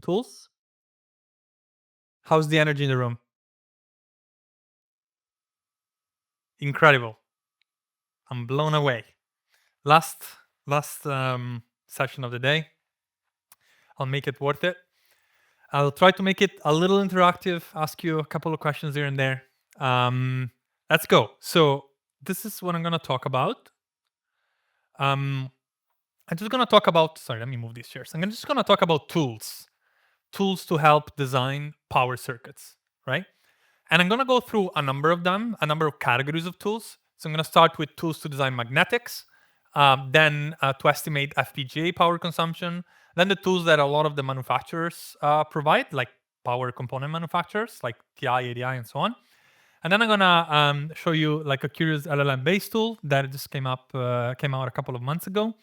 tools. How's the energy in the room? Incredible. I'm blown away. Last session of the day. I'll make it worth it. I'll try to make it a little interactive, ask you a couple of questions here and there. Um, let's go. So this is what I'm going to talk about. I'm just going to talk about, sorry, let me move these chairs. I'm just going to talk about tools to help design power circuits, right? And I'm going to go through a number of them, a number of categories of tools. So I'm going to start with tools to design magnetics, then to estimate FPGA power consumption, then the tools that a lot of the manufacturers provide, like power component manufacturers, like TI, ADI, and so on. And then I'm gonna show you like a curious LLM-based tool that just came out a couple of months ago.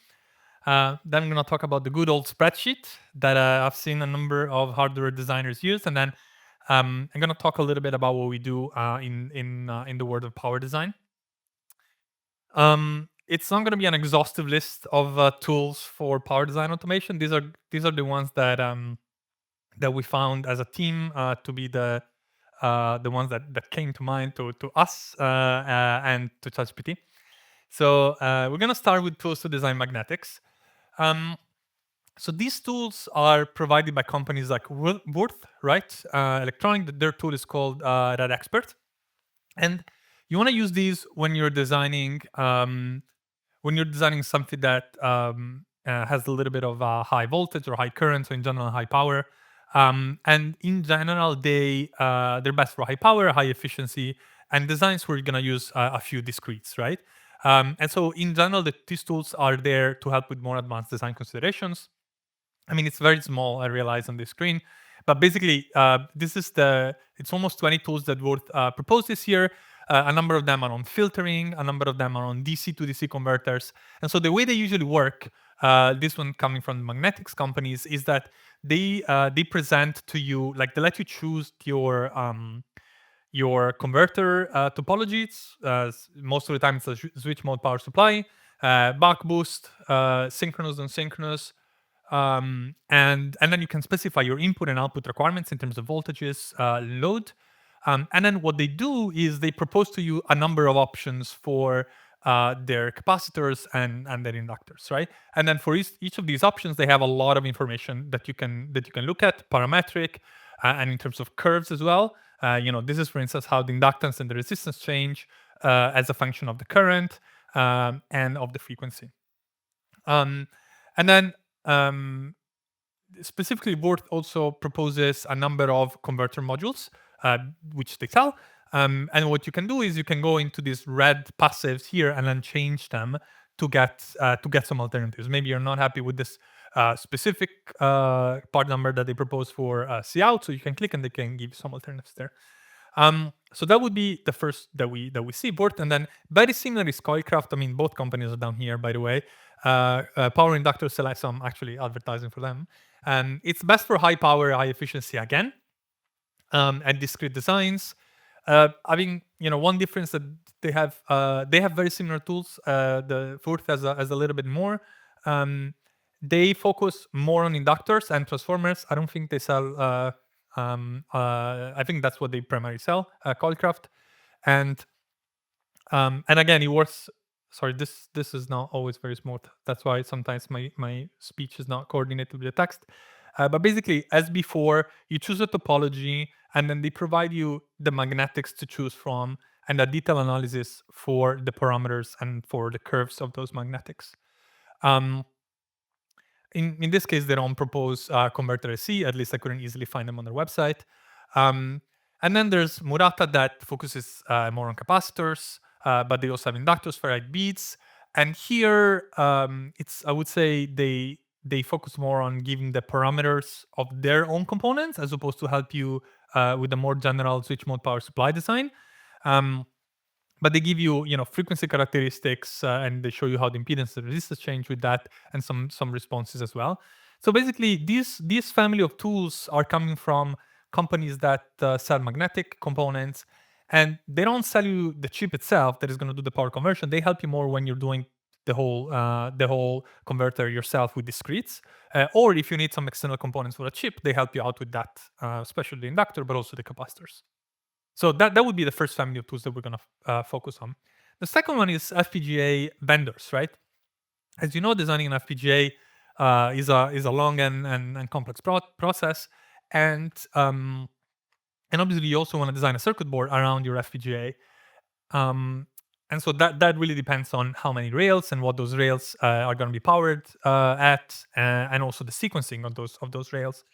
Then I'm gonna talk about the good old spreadsheet that I've seen a number of hardware designers use, and then I'm gonna talk a little bit about what we do in the world of power design. It's not gonna be an exhaustive list of tools for power design automation. These are the ones that we found as a team to be the ones that came to mind to us and to ChatGPT. So we're gonna start with tools to design magnetics. Um, so these tools are provided by companies like Worth, right? Electronic. Their tool is called Red Expert, and you want to use these when you're designing something that has a little bit of high voltage or high current, so in general high power. And in general, they're best for high power, high efficiency, and designs where you're gonna use a few discretes, right? And so in general, these tools are there to help with more advanced design considerations. I mean, it's very small, I realize on this screen, but basically, it's almost 20 tools that were proposed this year. A number of them are on filtering, a number of them are on DC to DC converters. And so the way they usually work, this one coming from the magnetics companies, is that they present to you, like they let you choose your converter topologies. Most of the time, it's a switch mode power supply, buck boost, synchronous, non-synchronous, and then you can specify your input and output requirements in terms of voltages, load. And then what they do is they propose to you a number of options for their capacitors and their inductors, right? And then for each of these options, they have a lot of information that you can look at, parametric, and in terms of curves as well. This is, for instance, how the inductance and the resistance change as a function of the current and of the frequency. And then specifically, Worth also proposes a number of converter modules, which they sell. And what you can do is you can go into these red passives here and then change them to get some alternatives. Maybe you're not happy with this specific part number that they propose for Cout, so you can click and they can give you some alternatives there. So that would be the first that we see, Worth, and then very similar is Coilcraft. I mean, both companies are down here, by the way. Power Inductor Select, so I'm actually advertising for them. It's best for high power, high efficiency again, and discrete designs. I mean, one difference that they have very similar tools. The Worth has a little bit more. They focus more on inductors and transformers. I don't think they sell. I think that's what they primarily sell, Coilcraft, and again, it works. Sorry, this is not always very smooth. That's why sometimes my speech is not coordinated with the text. But basically, as before, you choose a topology, and then they provide you the magnetics to choose from, and a detailed analysis for the parameters and for the curves of those magnetics. In this case, they don't propose converter IC. At least I couldn't easily find them on their website. And then there's Murata that focuses more on capacitors, but they also have inductors, ferrite beads. And here, I would say they focus more on giving the parameters of their own components as opposed to help you with a more general switch mode power supply design. But they give you, frequency characteristics, and they show you how the impedance and resistance change with that, and some responses as well. So basically, these family of tools are coming from companies that sell magnetic components, and they don't sell you the chip itself that is going to do the power conversion. They help you more when you're doing the whole converter yourself with discretes. Or if you need some external components for a chip, they help you out with that, especially the inductor, but also the capacitors. So that would be the first family of tools that we're going to focus on. The second one is FPGA vendors, right? As you know, designing an FPGA is a long and complex process, and obviously you also want to design a circuit board around your FPGA. And so that really depends on how many rails and what those rails are going to be powered at, and also the sequencing of those rails.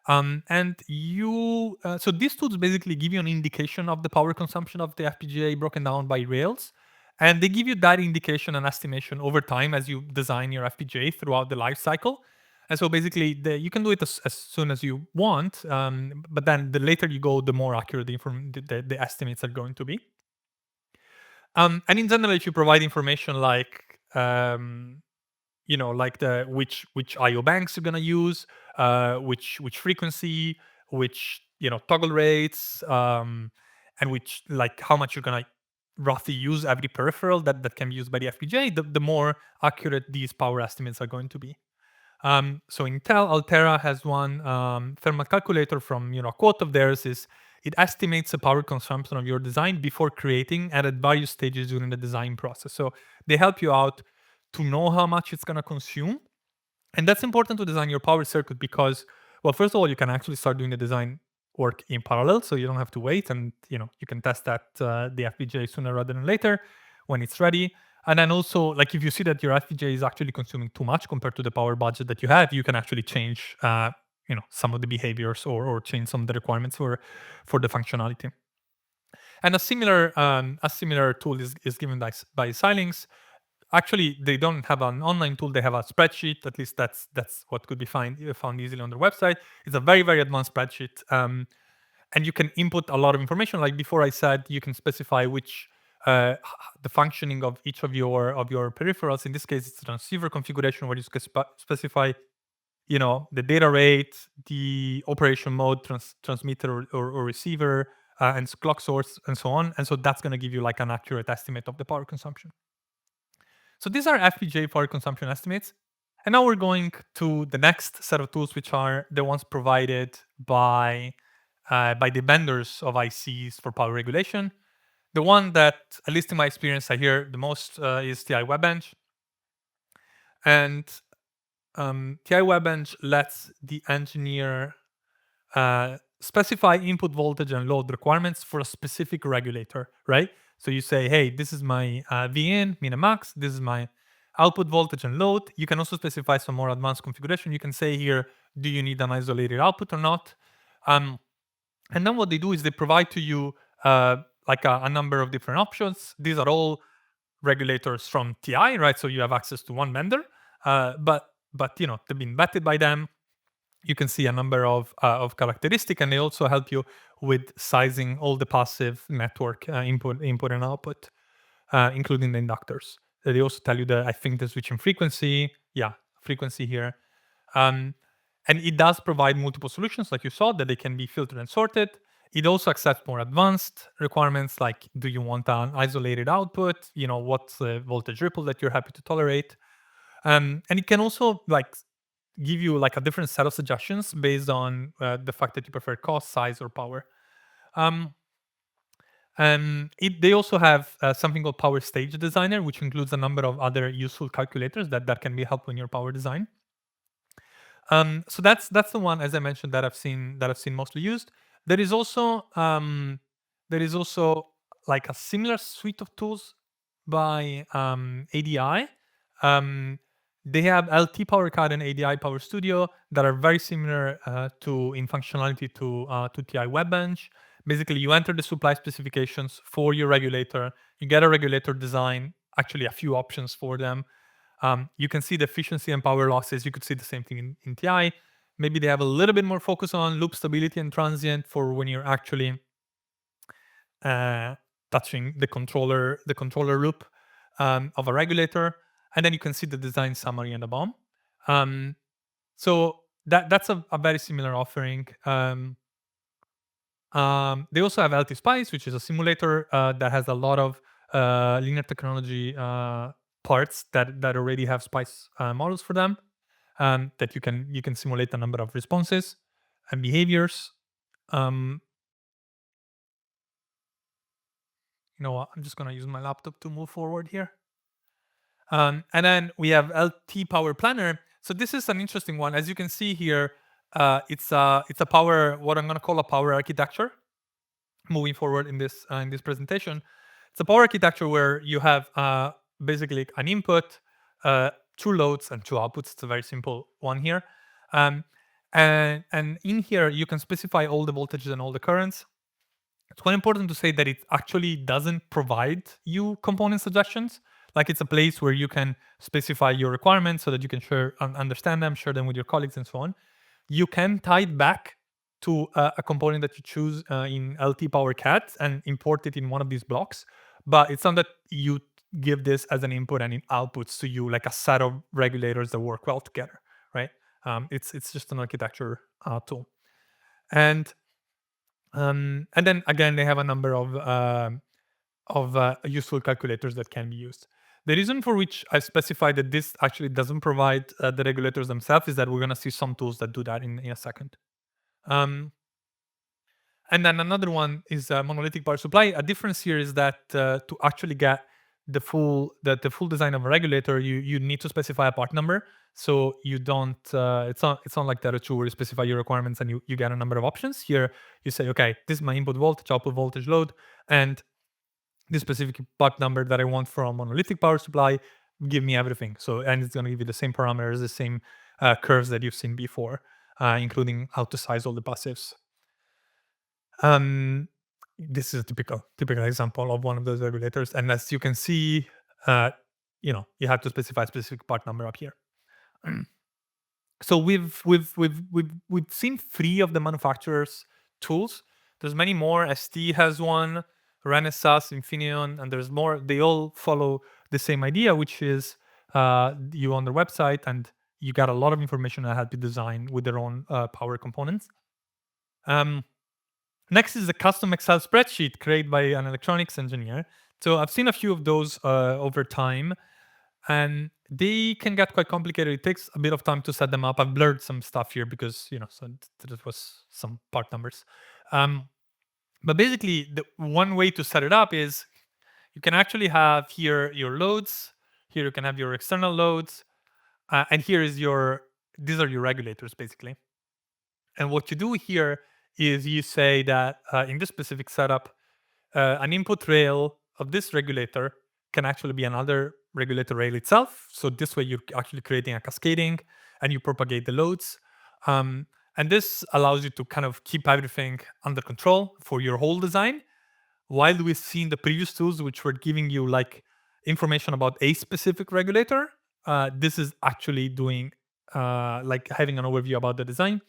And you so these tools basically give you an indication of the power consumption of the FPGA broken down by rails, and they give you that indication and estimation over time as you design your FPGA throughout the life cycle. And so basically, you can do it as soon as you want, but then the later you go, the more accurate the estimates are going to be. And in general, if you provide information like like the which IO banks you're gonna use, which frequency, which toggle rates, and which like how much you're gonna roughly use every peripheral that can be used by the FPGA, the more accurate these power estimates are going to be. So Intel Altera has one thermal calculator from a quote of theirs is it estimates the power consumption of your design before creating and at various stages during the design process. So they help you out to know how much it's going to consume. And that's important to design your power circuit because, well, first of all, you can actually start doing the design work in parallel, so you don't have to wait, and you can test that the FPGA sooner rather than later when it's ready. And then also, like if you see that your FPGA is actually consuming too much compared to the power budget that you have, you can actually change some of the behaviors or change some of the requirements for the functionality. And a similar tool is given by Xilinx. Actually, they don't have an online tool. They have a spreadsheet. At least that's what could be found easily on their website. It's a very, very advanced spreadsheet, and you can input a lot of information. Like before, I said you can specify which the functioning of each of your peripherals. In this case, it's a transceiver configuration where you can specify the data rate, the operation mode, transmitter or receiver, and clock source, and so on. And so that's going to give you like an accurate estimate of the power consumption. So these are FPGA power consumption estimates. And now we're going to the next set of tools, which are the ones provided by the vendors of ICs for power regulation. The one that, at least in my experience, I hear the most is TI Webench. And TI Webench lets the engineer specify input voltage and load requirements for a specific regulator, right? So you say, hey, this is my VIN, min and max. This is my output voltage and load. You can also specify some more advanced configuration. You can say here, do you need an isolated output or not? And then what they do is they provide to you like a number of different options. These are all regulators from TI, right? So you have access to one vendor, but they've been vetted by them. You can see a number of characteristics, and they also help you with sizing all the passive network input and output, including the inductors. They also tell you I think the switching frequency, frequency here. And it does provide multiple solutions, like you saw, that they can be filtered and sorted. It also accepts more advanced requirements, like do you want an isolated output? What's the voltage ripple that you're happy to tolerate? And it can also give you like a different set of suggestions based on the fact that you prefer cost, size, or power. They also have something called Power Stage Designer, which includes a number of other useful calculators that can be helpful in your power design. So that's the one, as I mentioned, that I've seen mostly used. There is also like a similar suite of tools by ADI. They have LT PowerCAD and ADI Power Studio that are very similar in functionality to TI Webench. Basically, you enter the supply specifications for your regulator. You get a regulator design, actually a few options for them. You can see the efficiency and power losses. You could see the same thing in TI. Maybe they have a little bit more focus on loop stability and transient for when you're actually touching the controller loop of a regulator. And then you can see the design summary and the BOM. So that's a very similar offering. They also have LT Spice, which is a simulator that has a lot of linear technology parts that already have spice models for them, that you can simulate a number of responses and behaviors. Um, you know what? I'm just gonna use my laptop to move forward here. And then we have LT Power Planner. So this is an interesting one. As you can see here, it's a power, what I'm gonna call a power architecture. Moving forward in this presentation, it's a power architecture where you have basically an input, two loads, and two outputs. It's a very simple one here, um, and in here you can specify all the voltages and all the currents. It's quite important to say that it actually doesn't provide you component suggestions. Like, it's a place where you can specify your requirements so that you can understand them, share them with your colleagues, and so on. You can tie it back to a component that you choose in LT Power Cat and import it in one of these blocks. But it's not that you give this as an input and it outputs to you like a set of regulators that work well together, right? It's just an architecture tool. And then again, they have a number of useful calculators that can be used. The reason for which I specified that this actually doesn't provide the regulators themselves is that we're going to see some tools that do that in a second. Um, and then another one is monolithic power supply. A difference here is that to actually get the full design of a regulator, you need to specify a part number. So you don't. It's not like Data 2 where you specify your requirements and you get a number of options. Here you say, okay, this is my input voltage, output voltage, load, and this specific part number that I want from a monolithic power supply. Give me everything. So, and it's going to give you the same parameters, the same curves that you've seen before, including how to size all the passives. This is a typical example of one of those regulators, and as you can see, you have to specify a specific part number up here. So we've seen 3 of the manufacturers' tools. There's many more. ST has one, Renesas, Infineon, and there's more. They all follow the same idea, which is you on their website and you got a lot of information that had to design with their own power components. Next is a custom Excel spreadsheet created by an electronics engineer. So I've seen a few of those over time, and they can get quite complicated. It takes a bit of time to set them up. I've blurred some stuff here because so that was some part numbers. But basically, the one way to set it up is you can actually have here your loads. Here you can have your external loads, and here is these are your regulators basically. And what you do here is you say that in this specific setup, an input rail of this regulator can actually be another regulator rail itself. So this way you're actually creating a cascading and you propagate the loads. And this allows you to kind of keep everything under control for your whole design. While we've seen the previous tools, which were giving you like information about a specific regulator, this is actually doing like having an overview about the design.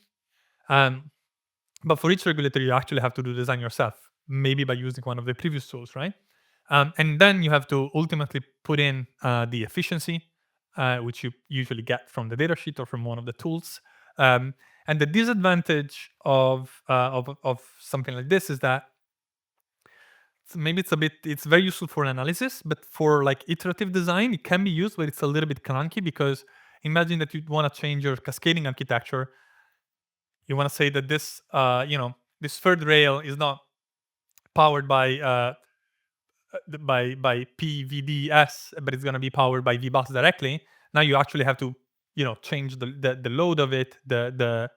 But for each regulator, you actually have to do design yourself, maybe by using one of the previous tools, right? And then you have to ultimately put in the efficiency, which you usually get from the datasheet or from one of the tools. And the disadvantage of something like this is that maybe it's very useful for analysis, but for like iterative design, it can be used, but it's a little bit clunky because imagine that you want to change your cascading architecture. You want to say that this this third rail is not powered by PVDS, but it's going to be powered by VBus directly. Now you actually have to change the load of it, the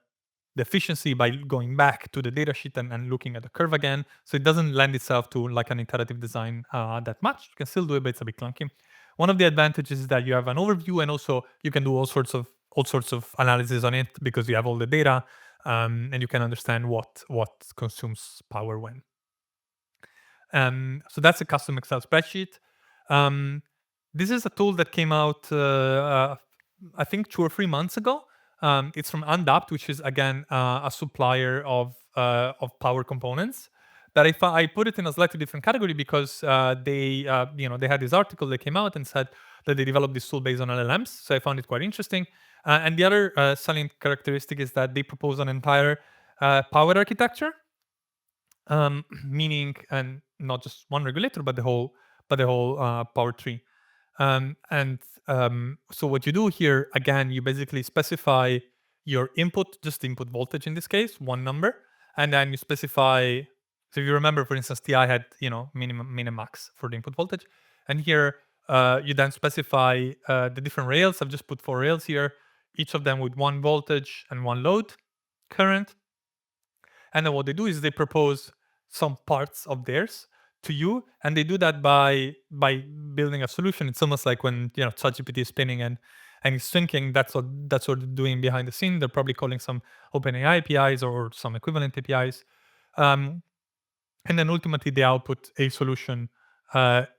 efficiency by going back to the datasheet and looking at the curve again. So it doesn't lend itself to like an iterative design that much. You can still do it, but it's a bit clunky. One of the advantages is that you have an overview, and also you can do all sorts of analysis on it because you have all the data, and you can understand what consumes power when. So that's a custom Excel spreadsheet. This is a tool that came out, I think, 2 or 3 months ago. It's from Undapt, which is again a supplier of power components. But I put it in a slightly different category because they had this article that came out and said that they developed this tool based on LLMs. So I found it quite interesting. And the other salient characteristic is that they propose an entire power architecture, meaning, and not just one regulator, but the whole power tree. So what you do here, again, you basically specify your input, just input voltage in this case, one number, and then you specify. So if you remember, for instance, TI had minimum, max for the input voltage, and here you then specify the different rails. I've just put 4 rails here, each of them with one voltage and one load current. And then what they do is they propose some parts of theirs to you, and they do that by building a solution. It's almost like when ChatGPT is spinning and it's thinking. That's what they're doing behind the scene. They're probably calling some OpenAI APIs or some equivalent APIs, and then ultimately they output a solution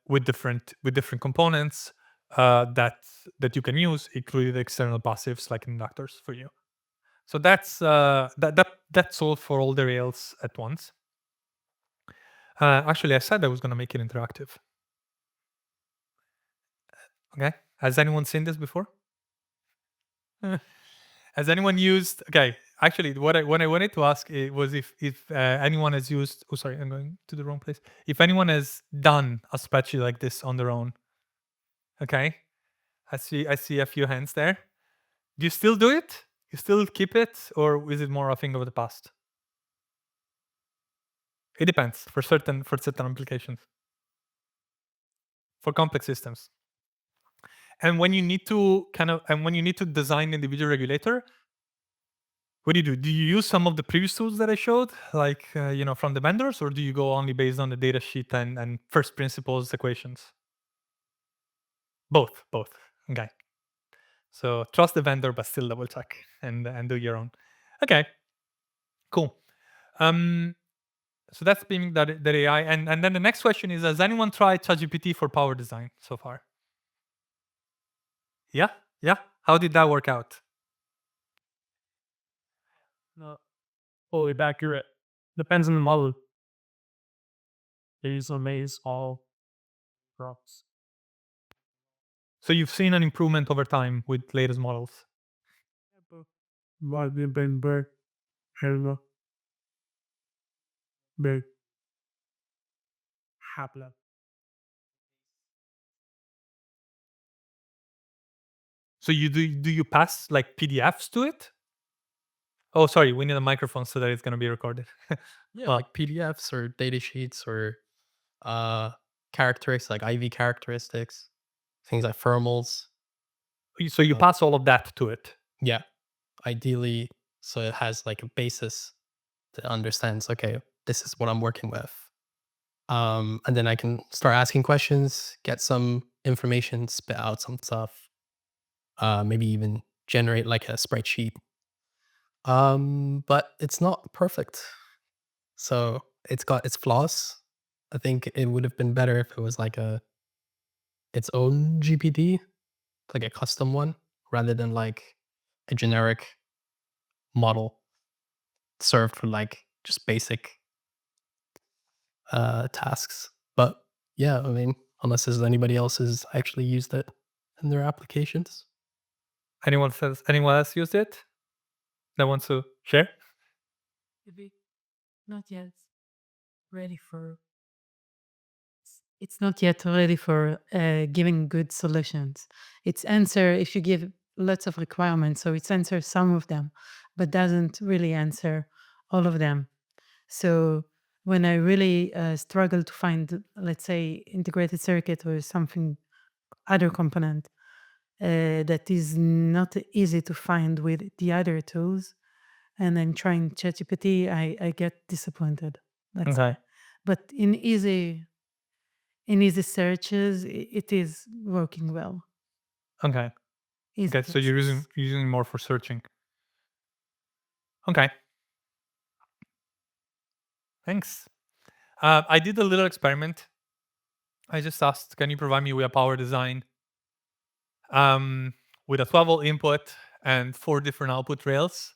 with different components that you can use, including external passives like inductors for you. So that's that's all for all the rails at once. Actually, I said I was going to make it interactive. Okay. Has anyone seen this before? Has anyone used? Okay. Actually, what I wanted to ask was if anyone has used. Oh, sorry, I'm going to the wrong place. If anyone has done a spreadsheet like this on their own. Okay. I see a few hands there. Do you still do it? You still keep it, or is it more a thing of the past? It depends for certain applications. For complex systems. And when you need to design individual regulator, what do you do? Do you use some of the previous tools that I showed, like from the vendors, or do you go only based on the data sheet and first principles equations? Both. Okay. So trust the vendor, but still double check and do your own. Okay. Cool. So that's being that AI, and then the next question is: has anyone tried ChatGPT for power design so far? Yeah. How did that work out? Not fully accurate. Depends on the model. They use a maze all crops. So you've seen an improvement over time with latest models. Why they've been very big happen. So do you pass like PDFs to it? Oh, sorry, we need a microphone so that it's going to be recorded. Yeah, like PDFs or data sheets or characteristics like IV characteristics, things like thermals. So you pass all of that to it. Yeah, ideally, so it has like a basis that understands. Okay, this is what I'm working with, and then I can start asking questions, get some information, spit out some stuff, maybe even generate like a spreadsheet. But it's not perfect, so it's got its flaws. I think it would have been better if it was like its own GPT, like a custom one, rather than like a generic model served for like just basic tasks. But yeah, I mean, unless there's anybody else has actually used it in their applications. Anyone else used it that wants to share? Not yet ready for. It's not yet ready for giving good solutions. It's answer if you give lots of requirements, so it's answer some of them, but doesn't really answer all of them. So when I really struggle to find, let's say, integrated circuit or something other component that is not easy to find with the other tools, and I'm trying ChatGPT, I get disappointed. That's Okay. but in easy searches, it is working well. Okay. Easy Okay. So you're cases. using it more for searching. Okay. Thanks. I did a little experiment. I just asked, can you provide me with a power design with a 12-volt input and 4 different output rails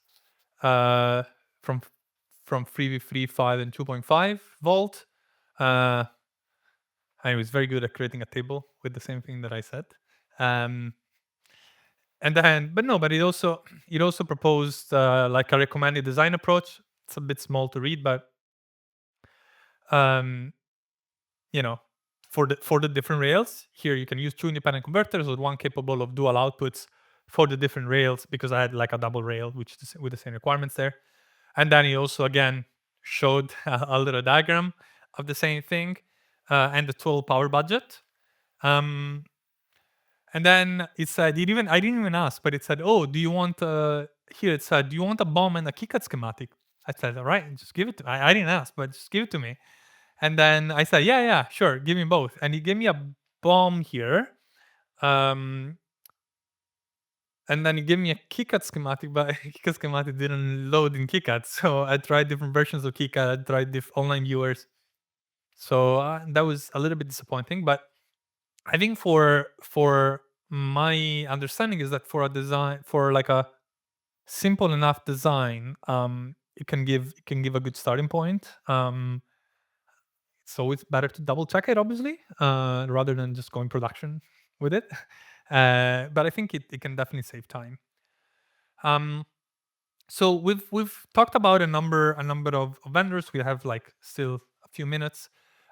from 3, 5, and 2.5 volt. I was very good at creating a table with the same thing that I said. And then, but it also proposed like a recommended design approach. It's a bit small to read, but you know, for the different rails. Here you can use 2 independent converters with one capable of dual outputs for the different rails, because I had like a double rail which is with the same requirements there. And then he also again showed a little diagram of the same thing, and the total power budget. And then it said, I didn't even ask, but it said, oh, do you want here it said, do you want a bomb and a KiCad schematic? I said, all right, just give it to me. I didn't ask, but just give it to me. And then I said, yeah, sure, give me both. And he gave me a bomb here. And then he gave me a KiCad schematic, but KiCad schematic didn't load in KiCad. So I tried different versions of KiCad, I tried online viewers. So that was a little bit disappointing. But I think for my understanding is that for a design, for like a simple enough design, it can give a good starting point. So it's better to double check it, obviously, rather than just going production with it. But I think it can definitely save time. So we've talked about a number of vendors. We have like still a few minutes.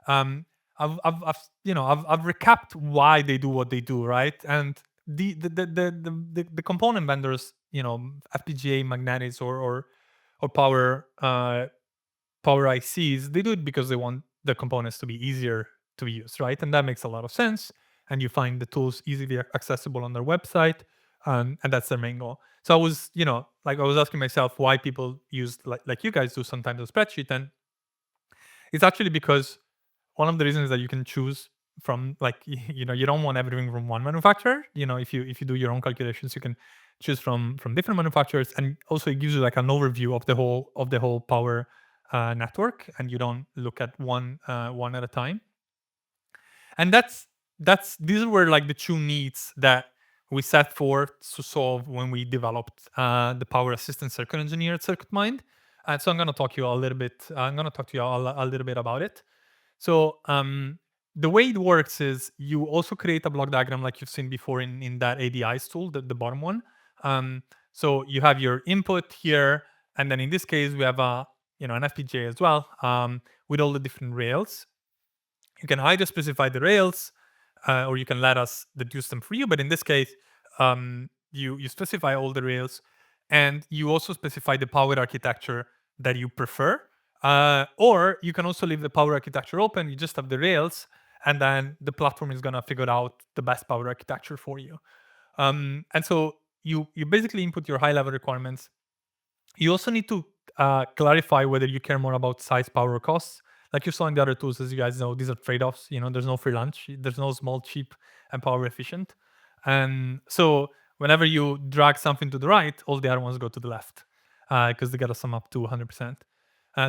I've recapped why they do what they do, right? And the component vendors, FPGA, magnetics, or power ICs, they do it because they want the components to be easier to use, right? And that makes a lot of sense. And you find the tools easily accessible on their website, and that's their main goal. So I was, I was asking myself why people use like you guys do sometimes a spreadsheet, and it's actually because one of the reasons that you can choose from, like, you don't want everything from one manufacturer. If you do your own calculations, you can choose from different manufacturers, and also it gives you like an overview of the whole power network, and you don't look at one at a time. And these were like the two needs that we set forth to solve when we developed the power assistant circuit engineer at Circuit Mind. And so I'm going to talk to you a little bit. I'm going to talk to you a little bit about it. So the way it works is you also create a block diagram like you've seen before in that ADIs tool, the bottom one. So you have your input here, and then in this case we have an FPGA as well, with all the different rails. You can either specify the rails, or you can let us deduce them for you. But in this case, you specify all the rails, and you also specify the power architecture that you prefer. Or you can also leave the power architecture open. You just have the rails, and then the platform is gonna figure out the best power architecture for you. And so you basically input your high-level requirements. You also need to clarify whether you care more about size, power, or costs. Like you saw in the other tools, as you guys know, these are trade-offs. There's no free lunch. There's no small, cheap, and power efficient. And so whenever you drag something to the right, all the other ones go to the left, because they gotta sum up to 100%.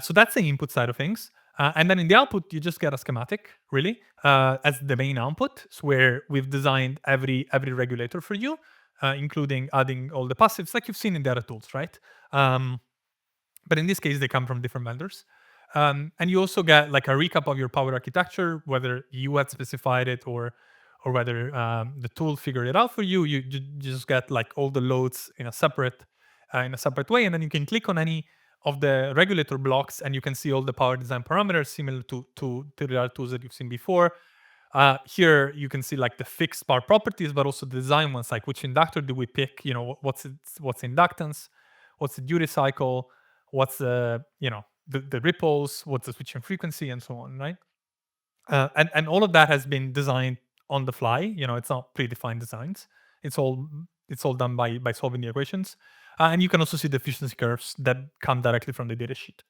So that's the input side of things. And then in the output, you just get a schematic, really, as the main output, where we've designed every regulator for you, including adding all the passives, like you've seen in the other tools, right? But in this case, they come from different vendors. And you also get like a recap of your power architecture, whether you had specified it or whether the tool figured it out for you. You just get like all the loads in a separate way, and then you can click on any of the regulator blocks, and you can see all the power design parameters similar to the other tools that you've seen before. Here you can see like the fixed power properties, but also the design ones, like which inductor do we pick? What's inductance, what's the duty cycle, what's the ripples, what's the switching frequency, and so on, right? And all of that has been designed on the fly. It's not predefined designs. It's all done by solving the equations. And you can also see the efficiency curves that come directly from the datasheet,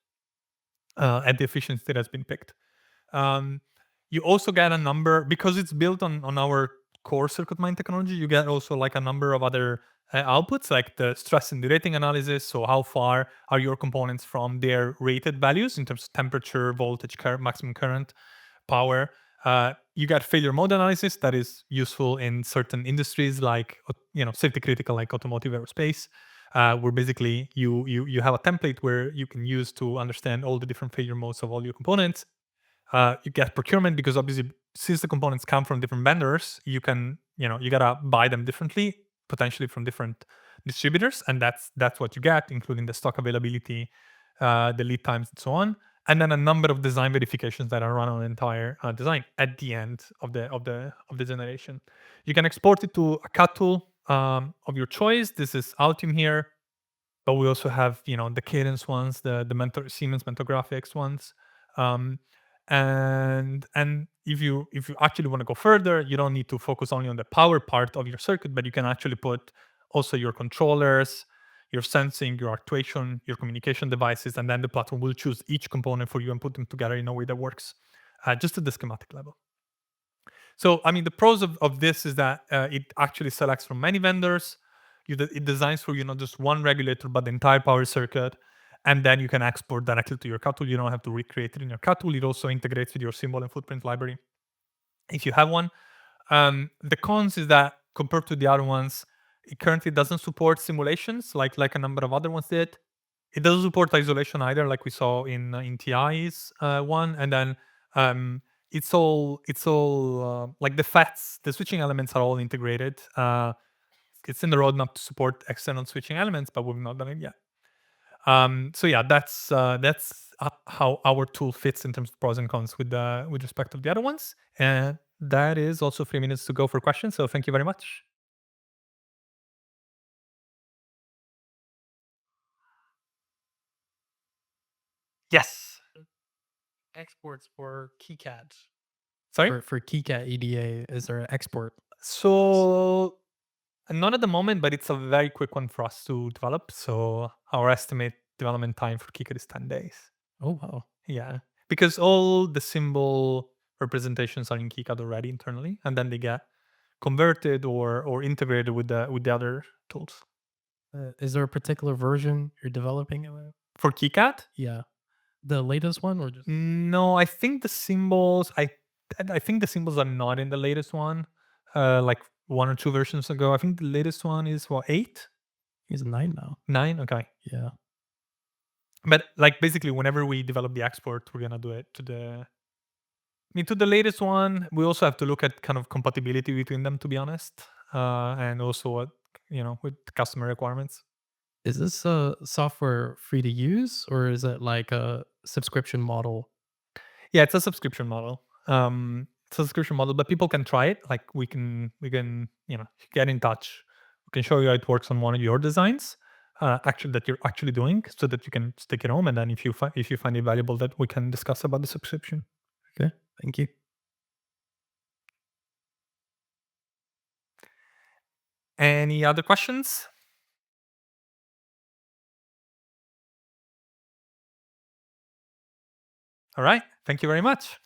and the efficiency that has been picked. You also get a number, because it's built on our core Circuit Mind technology. You get also like a number of other outputs, like the stress and derating analysis. So how far are your components from their rated values in terms of temperature, voltage, maximum current, power. You get failure mode analysis that is useful in certain industries, like safety critical, like automotive, aerospace, where basically you have a template where you can use to understand all the different failure modes of all your components. You get procurement, because obviously since the components come from different vendors, you gotta buy them differently, potentially from different distributors, and that's what you get, including the stock availability, the lead times, and so on. and then a number of design verifications that are run on the entire design at the end of the generation. You can export it to a CAD tool of your choice. This is Altium here, but we also have the Cadence ones, the Siemens Mentor-Graphics ones, and if you actually want to go further, you don't need to focus only on the power part of your circuit, but you can actually put also your controllers, your sensing, your actuation, your communication devices, and then the platform will choose each component for you and put them together in a way that works just at the schematic level. So, I mean, the pros of this is that it actually selects from many vendors. It designs for not just one regulator, but the entire power circuit. And then you can export directly to your CAD tool. You don't have to recreate it in your CAD tool. It also integrates with your symbol and footprint library if you have one. The cons is that compared to the other ones, it currently doesn't support simulations like a number of other ones did. It doesn't support isolation either, like we saw in TI's one. And then it's all like the FETs, the switching elements are all integrated. It's in the roadmap to support external switching elements, but we've not done it yet. So yeah, that's how our tool fits in terms of pros and cons with respect to the other ones. And that is also 3 minutes to go for questions. So thank you very much. Yes. Exports for KeyCAD. Sorry? For KeyCAD EDA, is there an export? So not at the moment, but it's a very quick one for us to develop. So our estimate development time for KeyCAD is 10 days. Oh, wow. Yeah, because all the symbol representations are in KeyCAD already internally, and then they get converted or integrated with the other tools. Is there a particular version you're developing it with? For KeyCAD? Yeah. The latest one or just? No, I think the symbols. I think the symbols are not in the latest one. Like 1 or 2 versions ago. I think the latest one is 8? He's 9 now. 9? Okay. Yeah. But like basically, whenever we develop the export, we're gonna do it to the latest one. We also have to look at kind of compatibility between them, to be honest, and also what with customer requirements. Is this software free to use or is it like a subscription model? Yeah, it's a subscription model. But people can try it. Like we can get in touch. We can show you how it works on one of your designs, actually that you're actually doing, so that you can stick it home. And then if you find it valuable, that we can discuss about the subscription. Okay, thank you. Any other questions? All right. Thank you very much.